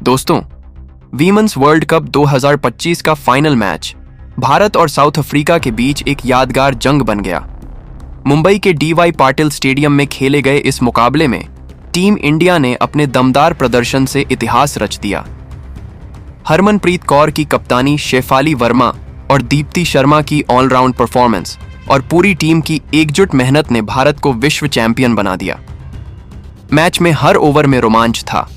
दोस्तों, women's world cup 2025 का final match Bharat और साउथ अफ्रीका के बीच एक यादगार जंग बन गया। मुंबई के डीवाई पाटिल स्टेडियम में खेले गए इस मुकाबले में टीम इंडिया ने अपने दमदार प्रदर्शन से इतिहास रच दिया। हरमनप्रीत कौर की कप्तानी, शेफाली वर्मा और दीप्ति शर्मा की ऑलराउंड परफॉर्मेंस और पूरी टीम की एकजुट मेहनत ने भारत को विश्व चैंपियन बना दिया। मैच में हर ओवर में रोमांच था,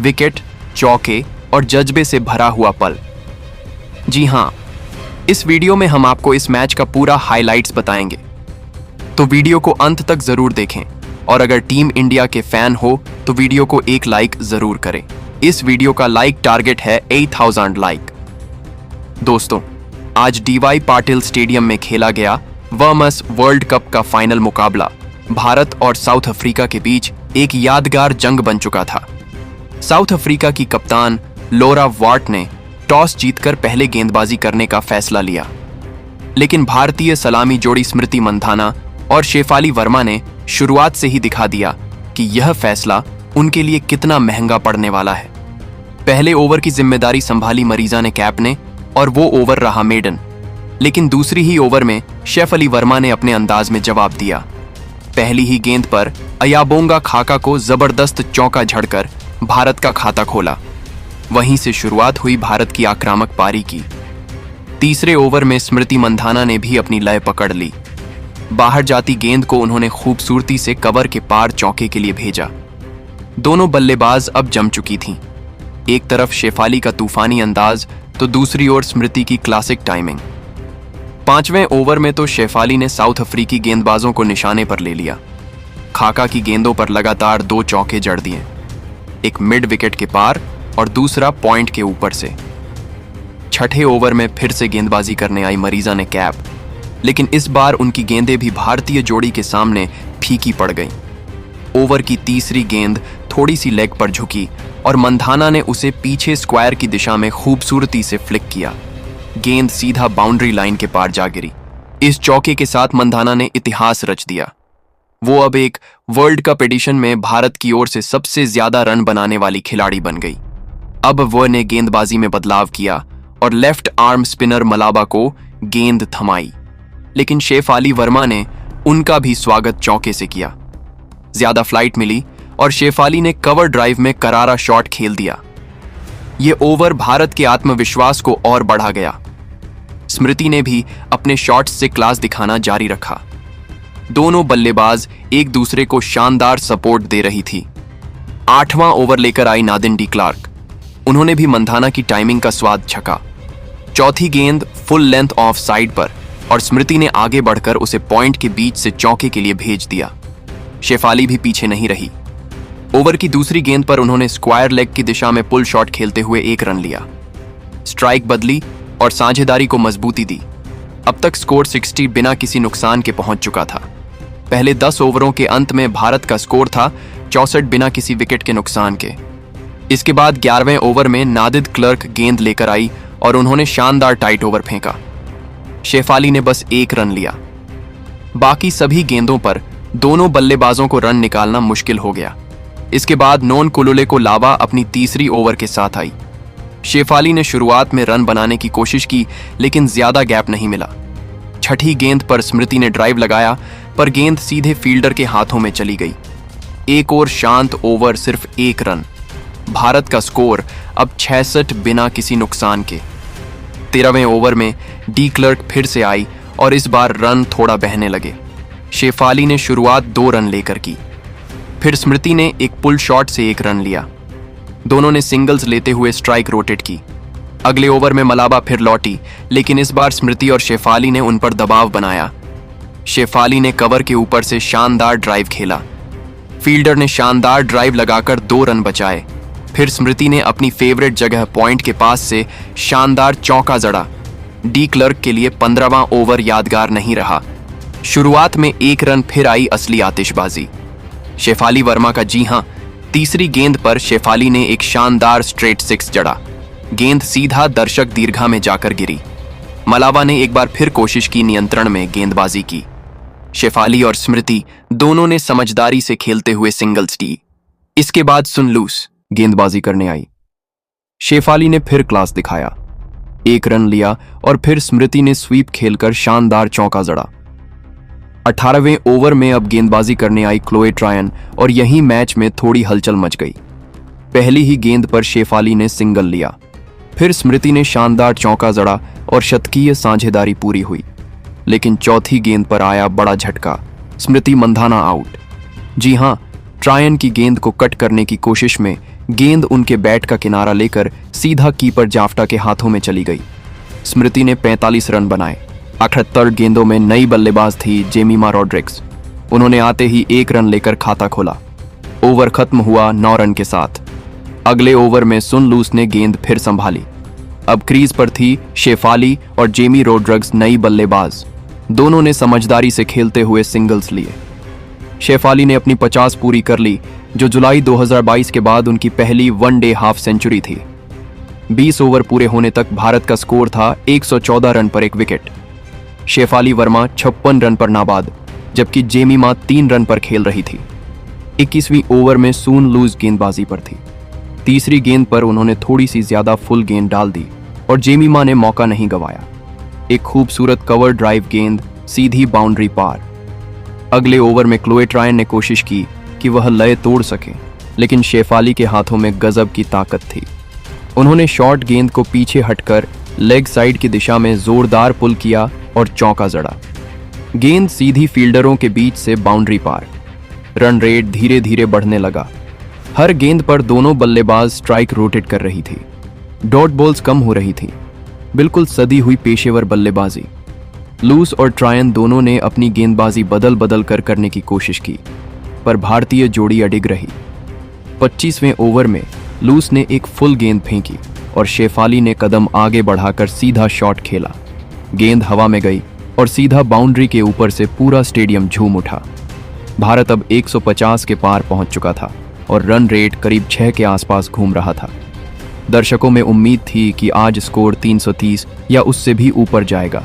विकेट, चौके और जज्बे से भरा हुआ पल। जी हां, इस वीडियो में हम आपको इस मैच का पूरा हाइलाइट्स बताएंगे, तो वीडियो को अंत तक जरूर देखें और अगर टीम इंडिया के फैन हो तो वीडियो को एक लाइक जरूर करें। इस वीडियो का लाइक टारगेट है 8000 लाइक। दोस्तों, आज डीवाई पाटिल स्टेडियम में खेला गया वीमेंस वर्ल्ड कप का फाइनल मुकाबला भारत और साउथ अफ्रीका के बीच एक यादगार जंग बन चुका था। साउथ अफ्रीका की कप्तान लोरा वार्ट ने टॉस जीतकर पहले गेंदबाजी करने का फैसला लिया, लेकिन भारतीय सलामी जोड़ी स्मृति मंधाना और शेफाली वर्मा ने शुरुआत से ही दिखा दिया कि यह फैसला उनके लिए कितना महंगा पड़ने वाला है। पहले ओवर की जिम्मेदारी संभाली मरीजा ने कैप ने और वो ओवर रहा मेडन, लेकिन दूसरी ही ओवर में शेफाली वर्मा ने अपने अंदाज में जवाब दिया। पहली ही गेंद पर अयाबोंगा खाका को जबरदस्त चौका झड़कर भारत का खाता खोला। वहीं से शुरुआत हुई भारत की आक्रामक पारी की। तीसरे ओवर में स्मृति मंधाना ने भी अपनी लय पकड़ ली। बाहर जाती गेंद को उन्होंने खूबसूरती से कवर के पार चौके के लिए भेजा। दोनों बल्लेबाज अब जम चुकी थीं। एक तरफ शेफाली का तूफानी अंदाज तो दूसरी ओर स्मृति की क्लासिक टाइमिंग। पांचवें ओवर में तो शेफाली ने साउथ अफ्रीकी गेंदबाजों को निशाने पर ले लिया। खाका की गेंदों पर लगातार 2 चौके जड़ दिए, एक मिड विकेट के पार और दूसरा पॉइंट के ऊपर से। छठे ओवर में फिर से गेंदबाजी करने आई मरीजा ने कैप, लेकिन इस बार उनकी गेंदें भी भारतीय जोड़ी के सामने फीकी पड़ गईं। ओवर की तीसरी गेंद थोड़ी सी लेग पर झुकी और मंधाना ने उसे पीछे स्क्वायर की दिशा में खूबसूरती से फ्लिक किया। गेंद सीधा बाउंड्री लाइन के पार जा गिरी। इस चौके के साथ मंधाना ने इतिहास रच दिया। वो अब एक वर्ल्ड कप एडिशन में भारत की ओर से सबसे ज्यादा रन बनाने वाली खिलाड़ी बन गई। अब वो ने गेंदबाजी में बदलाव किया और लेफ्ट आर्म स्पिनर मलाबा को गेंद थमाई, लेकिन शेफाली वर्मा ने उनका भी स्वागत चौके से किया। ज्यादा फ्लाइट मिली और शेफाली ने कवर ड्राइव में करारा शॉट खेल दिया। ये ओवर भारत के आत्मविश्वास को और बढ़ा गया। स्मृति ने भी अपने शॉट्स से क्लास दिखाना जारी रखा। दोनों बल्लेबाज एक दूसरे को शानदार सपोर्ट दे रही थी। 8वां ओवर लेकर आई नादिन डी क्लार्क। उन्होंने भी मंधाना की टाइमिंग का स्वाद चखा। चौथी गेंद फुल लेंथ ऑफ साइड पर और स्मृति ने आगे बढ़कर उसे पॉइंट के बीच से चौके के लिए भेज दिया। शेफाली भी पीछे नहीं रही। ओवर की दूसरी गेंद पर उन्होंने स्क्वायर लेग की दिशा में पुल शॉट खेलते हुए 1 रन लिया। स्ट्राइक बदली और साझेदारी को मजबूती दी। अब तक स्कोर 60 बिना किसी नुकसान के पहुंच चुका था। पहले 10 ओवरों के अंत में भारत का स्कोर था 64 बिना किसी विकेट के नुकसान के। इसके बाद 11वें ओवर में नादिन क्लर्क गेंद लेकर आई और उन्होंने शानदार टाइट ओवर फेंका। शेफाली ने बस 1 रन लिया। बाकी सभी गेंदों पर दोनों बल्लेबाजों को रन निकालना मुश्किल हो गया। इसके बाद नोन कुलुले को लावा अपनी तीसरी ओवर के साथ आई। शेफाली ने शुरुआत में रन बनाने की कोशिश की, लेकिन ज्यादा गैप नहीं मिला। छठी गेंद पर स्मृति ने ड्राइव लगाया, पर गेंद सीधे फील्डर के हाथों में चली गई। एक और शांत ओवर, सिर्फ 1 रन। भारत का स्कोर अब 66 बिना किसी नुकसान के। 13वें ओवर में डी क्लर्क फिर से आई और इस बार रन थोड़ा बहने लगे। शेफाली ने शुरुआत 2 रन लेकर की। फिर स्मृति ने एक पुल शॉट से 1 रन लिया। दोनों ने सिंगल्स लेते हुए स्ट्राइक रोटेट की। अगले ओवर में मलाबा फिर लौटी, लेकिन इस बार स्मृति और शेफाली ने उन पर दबाव बनाया। शेफाली ने कवर के ऊपर से शानदार ड्राइव खेला। फील्डर ने शानदार ड्राइव लगाकर 2 रन बचाए। फिर स्मृति ने अपनी फेवरेट जगह पॉइंट के पास से शानदार चौका जड़ा। डी क्लर्क के लिए 15वां ओवर यादगार नहीं रहा। शुरुआत में 1 रन, फिर आई असली आतिशबाजी। शेफाली वर्मा का जी हां, तीसरी गेंद पर शेफाली ने एक शानदार स्ट्रेट 6 जड़ा। गेंद सीधा दर्शक दीर्घा में जाकर गिरी। मलावा ने एक बार फिर कोशिश की, नियंत्रण में गेंदबाजी की। शेफाली और स्मृति दोनों ने समझदारी से खेलते हुए सिंगल्स ली। इसके बाद सुनलूस गेंदबाजी करने आई। शेफाली ने फिर क्लास दिखाया, 1 रन लिया और फिर स्मृति ने स्वीप खेलकर शानदार चौका जड़ा। 18वें ओवर में अब गेंदबाजी करने आई क्लोए ट्रायन और यहीं मैच में थोड़ी हलचल मच गई। पहली ही गेंद पर शेफाली ने सिंगल लिया, फिर स्मृति ने शानदार चौका जड़ा और शतकीय साझेदारी पूरी हुई। लेकिन चौथी गेंद पर आया बड़ा झटका, स्मृति मंधाना आउट। जी हां, ट्रायन की गेंद को कट करने की कोशिश में गेंद उनके बैट का किनारा लेकर सीधा कीपर जाफ्टा के हाथों में चली गई। स्मृति ने 45 रन बनाए। 78 गेंदों में नई बल्लेबाज थी जेमिमा रॉड्रिग्स। उन्होंने आते ही 1 रन लेकर खाता खोला। ओवर खत्म हुआ 9 रन के साथ। अगले ओवर में सुन लूस ने गेंद फिर संभाली। अब क्रीज पर थी शेफाली और जेमी रॉड्रिग्स नई बल्लेबाज। दोनों ने समझदारी से खेलते हुए सिंगल्स लिए। शेफाली ने अपनी 50 पूरी कर ली, जो जुलाई 2022 के बाद उनकी पहली वनडे हाफ सेंचुरी थी। 20 ओवर पूरे होने तक भारत का स्कोर था 114 रन पर 1 विकेट। शेफाली वर्मा 56 रन पर नाबाद, जबकि जेमिमा 3 रन पर खेल रही थी। 21वीं ओवर में सून लूज गेंदबाजी पर थी। तीसरी गेंद पर उन्होंने थोड़ी सी ज्यादा फुल गेंद डाल दी और जेमिमा ने मौका नहीं गंवाया। एक खूबसूरत कवर ड्राइव गेंद सीधी बाउंड्री पार। अगले ओवर में क्लोए ट्रायन ने कोशिश की कि वह लय तोड़ सके, लेकिन शेफाली के हाथों में गजब की ताकत थी। उन्होंने शॉर्ट गेंद को पीछे हटकर लेग साइड की दिशा में जोरदार पुल किया और चौका जड़ा। गेंद सीधी फील्डरों के बीच से बाउंड्री पार। रन रेट धीरे धीरे बढ़ने लगा। हर गेंद पर दोनों बल्लेबाज स्ट्राइक रोटेट कर रही थी। डॉट बॉल्स कम हो रही थी। बिल्कुल सदी हुई पेशेवर बल्लेबाजी। लूस और ट्रायन दोनों ने अपनी गेंदबाजी बदल बदल कर करने की कोशिश की, पर भारतीय जोड़ी अडिग रही। 25वें ओवर में लूस ने एक फुल गेंद फेंकी और शेफाली ने कदम आगे बढ़ाकर सीधा शॉट खेला। गेंद हवा में गई और सीधा बाउंड्री के ऊपर से पूरा स्टेडियम झूम उठा। भारत अब 150 के पार पहुंच चुका था और रन रेट करीब 6 के आसपास घूम रहा था। दर्शकों में उम्मीद थी कि आज स्कोर 330 या उससे भी ऊपर जाएगा।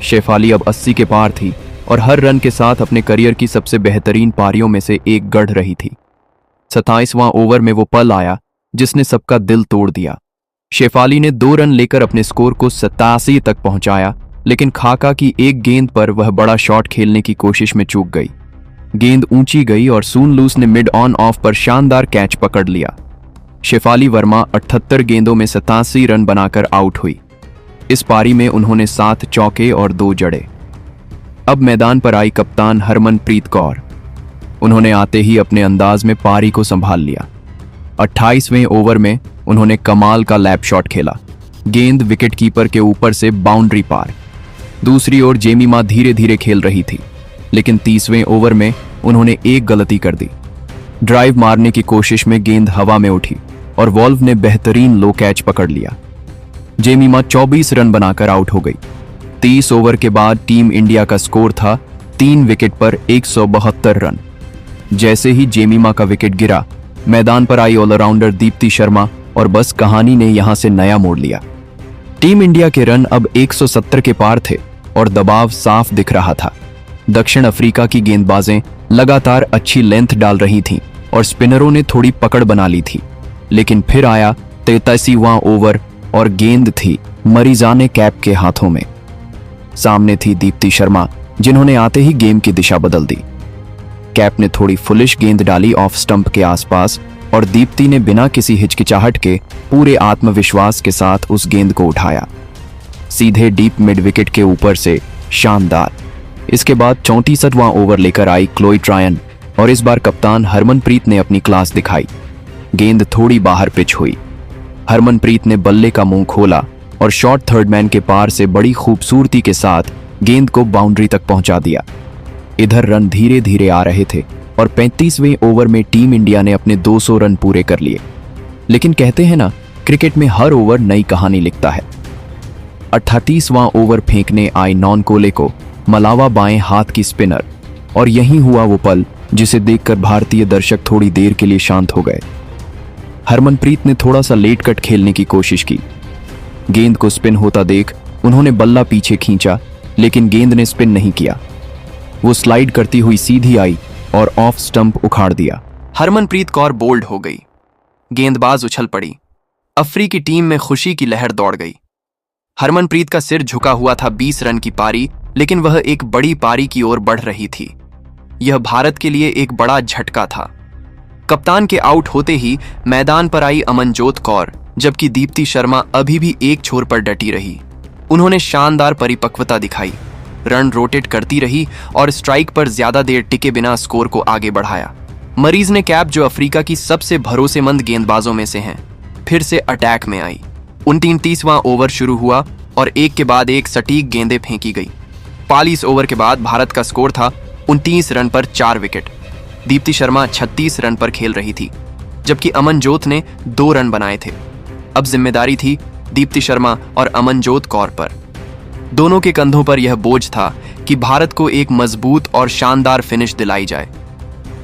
शेफाली अब 80 के पार थी और हर रन के साथ अपने करियर की सबसे बेहतरीन पारियों में से एक गढ़ रही थी। 27वां ओवर में वो पल आया जिसने सबका दिल तोड़ दिया। शेफाली ने 2 रन लेकर अपने स्कोर को 87 तक पहुंचाया, लेकिन खाका की एक गेंद पर वह बड़ा शॉट खेलने की कोशिश में चूक गई। गेंद ऊंची गई और सून लूस ने मिड ऑन ऑफ पर शानदार कैच पकड़ लिया। शेफाली वर्मा 78 गेंदों में 87 रन बनाकर आउट हुई। इस पारी में उन्होंने 7 चौके और 2 जड़े। अब मैदान पर आई कप्तान हरमनप्रीत कौर। उन्होंने आते ही अपने अंदाज में पारी को संभाल लिया। 28वें ओवर में उन्होंने कमाल का लैप शॉट खेला। गेंद विकेटकीपर के ऊपर से बाउंड्री पार। दूसरी ओर जेमिमा धीरे धीरे खेल रही थी, लेकिन 30वें ओवर में उन्होंने एक गलती कर दी। ड्राइव मारने की कोशिश में गेंद हवा में उठी और वॉल्व ने बेहतरीन लो कैच पकड़ लिया। जेमिमा 24 रन बनाकर आउट हो गई। 30 ओवर के बाद टीम इंडिया का स्कोर था 3 विकेट पर 172 रन। जैसे ही जेमिमा का विकेट गिरा, मैदान पर आई ऑलराउंडर दीप्ति शर्मा और बस कहानी ने यहां से नया मोड़ लिया। टीम इंडिया के रन अब 170 के पार थे और दबाव साफ दिख रहा था। दक्षिण अफ्रीका की गेंदबाजें लगातार अच्छी लेंथ डाल रही थीं और स्पिनरों ने थोड़ी पकड़ बना ली थी। लेकिन फिर आया 83वां ओवर और गेंद थी मरीजाने कैप के हाथों में। सामने थी दीप्ति शर्मा, जिन्होंने आते ही गेम की दिशा बदल दी। कैप ने थोड़ी फुलिश गेंद डाली ऑफ स्टंप के आसपास और दीप्ति ने बिना किसी हिचकिचाहट के पूरे आत्मविश्वास के साथ उस गेंद को उठाया, सीधे डीप मिड विकेट के ऊपर से। शानदार। इसके बाद 34वां ओवर लेकर आई क्लोए ट्रायन और इस बार कप्तान हरमनप्रीत ने अपनी क्लास दिखाई। गेंद थोड़ी बाहर पिच हुई। हरमनप्रीत ने बल्ले का मुंह खोला और शॉर्ट थर्ड मैन के पार से बड़ी खूबसूरती के साथ गेंद को बाउंड्री तक पहुंचा दिया। इधर रन धीरे धीरे आ रहे थे और 35वें ओवर में टीम इंडिया ने अपने 200 रन पूरे कर लिए। लेकिन कहते हैं ना, क्रिकेट में हर ओवर नई कहानी लिखता है। 38वां ओवर फेंकने आई नॉन कोले को मलावा बाएं हाथ की स्पिनर, और यही हुआ वो पल जिसे देखकर भारतीय दर्शक थोड़ी देर के लिए शांत हो गए। हरमनप्रीत ने थोड़ा सा लेट कट खेलने की कोशिश की। गेंद को स्पिन होता देख उन्होंने बल्ला पीछे खींचा, लेकिन गेंद ने स्पिन नहीं किया। वो स्लाइड करती हुई सीधी आई और ऑफ स्टंप उखाड़ दिया। हरमनप्रीत कौर बोल्ड हो गई। गेंदबाज उछल पड़ी। अफ्रीकी टीम में खुशी की लहर दौड़ गई। हरमनप्रीत का सिर झुका हुआ था 20 रन की पारी, लेकिन वह एक बड़ी पारी की ओर बढ़ रही थी। यह भारत के लिए एक बड़ा झटका था। कप्तान के आउट होते ही मैदान पर आई अमनजोत कौर, जबकि दीप्ति शर्मा अभी भी एक छोर पर डटी रही। उन्होंने शानदार परिपक्वता दिखाई, रन रोटेट करती रही और स्ट्राइक पर ज्यादा देर टिके बिना स्कोर को आगे बढ़ाया। मरीज ने कैप, जो अफ्रीका की सबसे भरोसेमंद गेंदबाजों में से हैं, फिर से अटैक में आई। 29वां ओवर शुरू हुआ और एक के बाद एक सटीक गेंदें फेंकी गई। 42 ओवर के बाद भारत का स्कोर था 29 रन पर 4 विकेट। दीप्ति शर्मा 36 रन पर खेल रही थी, जबकि अमनजोत ने 2 रन बनाए थे। अब जिम्मेदारी थी दीप्ति शर्मा और अमनजोत कौर पर। दोनों के कंधों पर यह बोझ था कि भारत को एक मजबूत और शानदार फिनिश दिलाई जाए।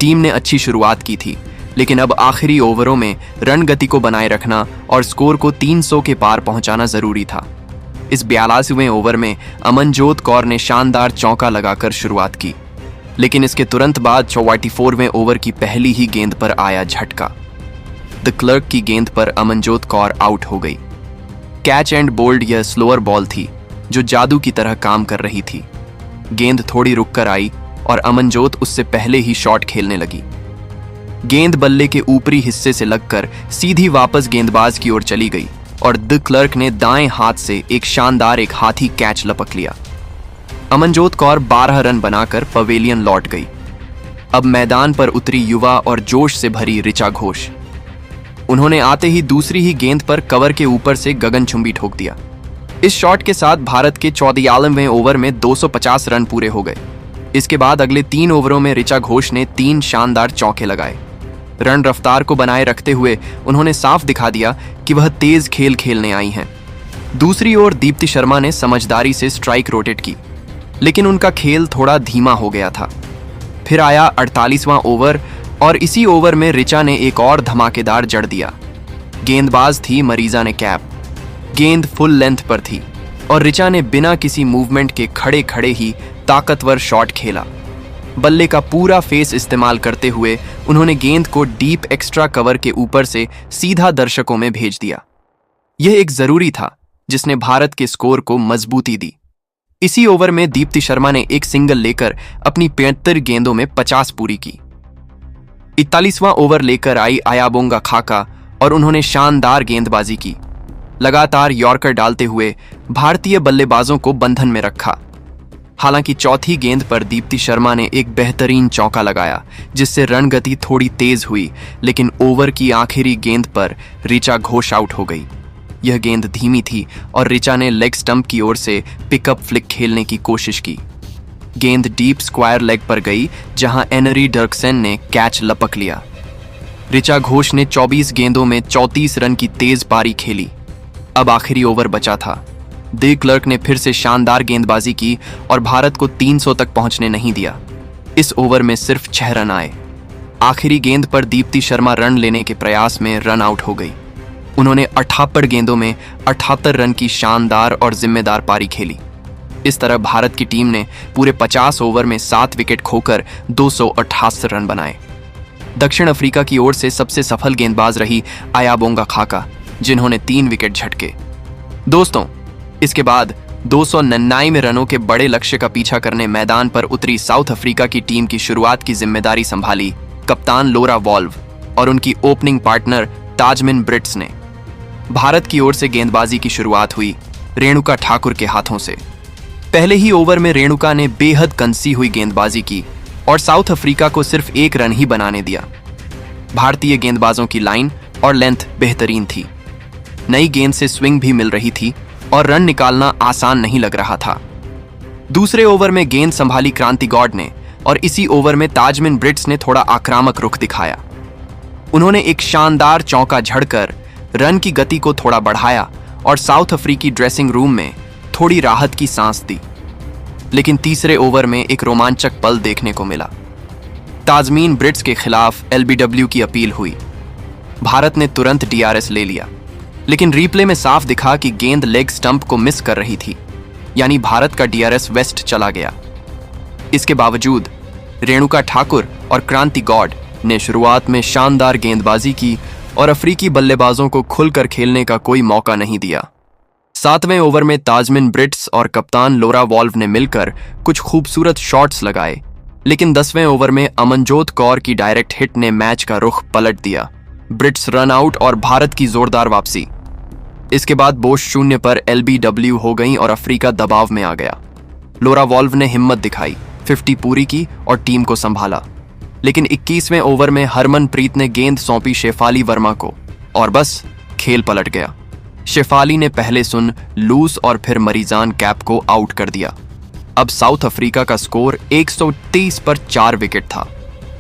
टीम ने अच्छी शुरुआत की थी, लेकिन अब आखिरी ओवरों में रन गति को बनाए रखना और स्कोर को 300 के पार पहुंचाना जरूरी था। इस 42वें ओवर में अमनजोत कौर ने शानदार चौका लगाकर शुरुआत की, लेकिन इसके तुरंत बाद 44वें ओवर की पहली ही गेंद पर आया झटका। द क्लर्क की गेंद पर अमनजोत कौर आउट हो गई। कैच एंड बोल्ड यह स्लोअर बॉल थी जो जादू की तरह काम कर रही थी। गेंद थोड़ी रुककर आई और अमनजोत उससे पहले ही शॉट खेलने लगी। गेंद बल्ले के ऊपरी हिस्से से लगकर सीधी वापस गेंदबाज की ओर चली गई और द क्लर्क ने दाएं हाथ से एक शानदार एक हाथी कैच लपक लिया। अमनजोत कौर 12 रन बनाकर पवेलियन लौट गई। अब मैदान पर उतरी युवा और जोश से भरी ऋचा घोष। उन्होंने आते ही दूसरी ही गेंद पर कवर के ऊपर से गगनचुंबी ठोक दिया। इस शॉट के साथ भारत के 14वें ओवर में 250 रन पूरे हो गए। इसके बाद अगले 3 ओवरों में ऋचा घोष ने 3 शानदार चौके लगाए। रन रफ्तार को बनाए रखते हुए उन्होंने साफ दिखा दिया कि वह तेज खेल खेलने आई हैं। दूसरी ओर दीप्ति शर्मा ने समझदारी से स्ट्राइक रोटेट की, लेकिन उनका खेल थोड़ा धीमा हो गया था। फिर आया 48वां ओवर और इसी ओवर में ऋचा ने एक और धमाकेदार जड़ दिया। गेंदबाज थी मरीजा ने कैप। गेंद फुल लेंथ पर थी और ऋचा ने बिना किसी मूवमेंट के खड़े खड़े ही ताकतवर शॉट खेला। बल्ले का पूरा फेस इस्तेमाल करते हुए उन्होंने गेंद को डीप एक्स्ट्रा कवर के ऊपर से सीधा दर्शकों में भेज दिया। यह एक जरूरी था जिसने भारत के स्कोर को मजबूती दी। इसी ओवर में दीप्ति शर्मा ने एक सिंगल लेकर अपनी 75 गेंदों में 50 पूरी की। 41वां ओवर लेकर आई आयाबोंगा खाका और उन्होंने शानदार गेंदबाजी की। लगातार यॉर्कर डालते हुए भारतीय बल्लेबाजों को बंधन में रखा। हालांकि चौथी गेंद पर दीप्ति शर्मा ने एक बेहतरीन चौका लगाया, जिससे रन गति थोड़ी तेज हुई, लेकिन ओवर की आखिरी गेंद पर ऋचा घोष आउट हो गई। यह गेंद धीमी थी और ऋचा ने लेग स्टंप की ओर से पिकअप फ्लिक खेलने की कोशिश की। गेंद डीप स्क्वायर लेग पर गई, जहां एनरी डर्कसेन ने कैच लपक लिया। ऋचा घोष ने 24 गेंदों में 34 रन की तेज पारी खेली। अब आखिरी ओवर बचा था। द क्लर्क ने फिर से शानदार गेंदबाजी की और भारत को 300 तक पहुंचने नहीं दिया। इस ओवर में सिर्फ 6 रन आए। आखिरी गेंद पर दीप्ति शर्मा रन लेने के प्रयास में रन आउट हो गई। उन्होंने 78 गेंदों में 78 रन की शानदार और जिम्मेदार पारी खेली। इस तरह भारत की टीम ने पूरे 50 ओवर में 7 विकेट खोकर 288 रन बनाए। दक्षिण अफ्रीका की ओर से सबसे सफल गेंदबाज रही आयाबोंगा खाका, जिन्होंने 3 विकेट झटके। दोस्तों, इसके बाद 299 रनों के बड़े लक्ष्य का पीछा करने मैदान पर उतरी साउथ अफ्रीका की टीम की शुरुआत की जिम्मेदारी संभाली कप्तान लोरा वॉल्व और उनकी ओपनिंग पार्टनर ताजमिन ब्रिट्स ने। भारत की ओर से गेंदबाजी की शुरुआत हुई रेणुका ठाकुर के हाथों से। पहले ही ओवर में रेणुका ने बेहद कंसी हुई गेंदबाजी की और साउथ अफ्रीका को सिर्फ 1 रन ही बनाने दिया। भारतीय गेंदबाजों की लाइन और लेंथ बेहतरीन थी। नई गेंद से स्विंग भी मिल रही थी और रन निकालना आसान नहीं लग रहा था। दूसरे ओवर में गेंद संभाली क्रांति गॉड ने और इसी ओवर में ताजमिन ब्रिट्स ने थोड़ा आक्रामक रुख दिखाया। उन्होंने एक शानदार चौका झड़कर रन की गति को थोड़ा बढ़ाया और साउथ अफ्रीकी ड्रेसिंग रूम में थोड़ी राहत की सांस दी। लेकिन तीसरे ओवर में एक रोमांचक पल देखने को मिला। ताजमीन ब्रिट्स के खिलाफ एलबीडब्ल्यू की अपील हुई। भारत ने तुरंत डीआरएस ले लिया, लेकिन रीप्ले में साफ दिखा कि गेंद लेग स्टंप को मिस कर रही थी, यानी भारत का डीआरएस वेस्ट चला गया। इसके बावजूद रेणुका ठाकुर और क्रांति गॉड ने शुरुआत में शानदार गेंदबाजी की और अफ्रीकी बल्लेबाजों को खुलकर खेलने का कोई मौका नहीं दिया। 7वें ओवर में ताजमिन ब्रिट्स और कप्तान लोरा वॉल्व ने मिलकर कुछ खूबसूरत शॉट्स लगाए, लेकिन 10वें ओवर में अमनजोत कौर की डायरेक्ट हिट ने मैच का रुख पलट दिया। ब्रिट्स रन आउट और भारत की जोरदार वापसी। इसके बाद बोश 0 पर LBW हो गई और अफ्रीका दबाव में आ गया। लोरा वॉल्व ने हिम्मत दिखाई, 50 पूरी की और टीम को संभाला, लेकिन 21वें ओवर में हरमनप्रीत ने गेंद सौंपी शेफाली वर्मा को और बस खेल पलट गया। शेफाली ने पहले सुन लूस और फिर मरीजान कैप को आउट कर दिया। अब साउथ अफ्रीका का स्कोर 123 पर 4 विकेट था।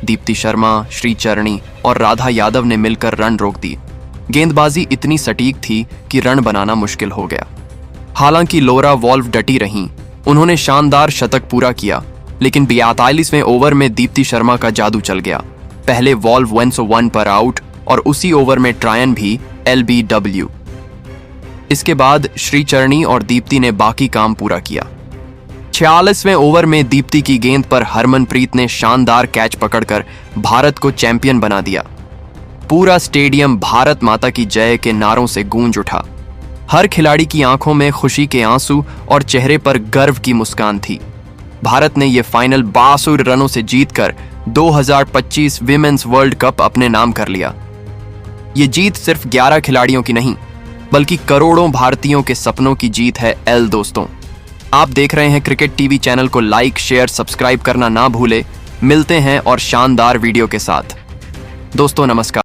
दीप्ति शर्मा, श्रीचरणी और राधा यादव ने मिलकर रन रोक दिए। गेंदबाजी इतनी सटीक थी कि रन बनाना मुश्किल हो गया। हालांकि लोरा वॉल्व डटी रहीं, उन्होंने शानदार शतक पूरा किया, लेकिन 42वें ओवर में दीप्ति शर्मा का जादू चल गया। पहले वॉल्व 101 पर आउट और उसी ओवर में ट्रायन भी LBW। इसके बाद श्रीचरणी और दीप्ति ने बाकी काम पूरा किया। 46वें ओवर में दीप्ति की गेंद पर हरमनप्रीत ने शानदार कैच पकड़कर भारत को चैंपियन बना दिया। पूरा स्टेडियम भारत माता की जय के नारों से गूंज उठा। हर खिलाड़ी की आंखों में खुशी के आंसू और चेहरे पर गर्व की मुस्कान थी। भारत ने यह फाइनल 62 रनों से जीतकर 2025 विमेंस वर्ल्ड कप अपने नाम कर लिया। ये जीत सिर्फ 11 खिलाड़ियों की नहीं, बल्कि करोड़ों भारतीयों के सपनों की जीत है। दोस्तों, आप देख रहे हैं क्रिकेट टीवी चैनल को लाइक, शेयर, सब्सक्राइब करना ना भूले। मिलते हैं और शानदार वीडियो के साथ। दोस्तों नमस्कार।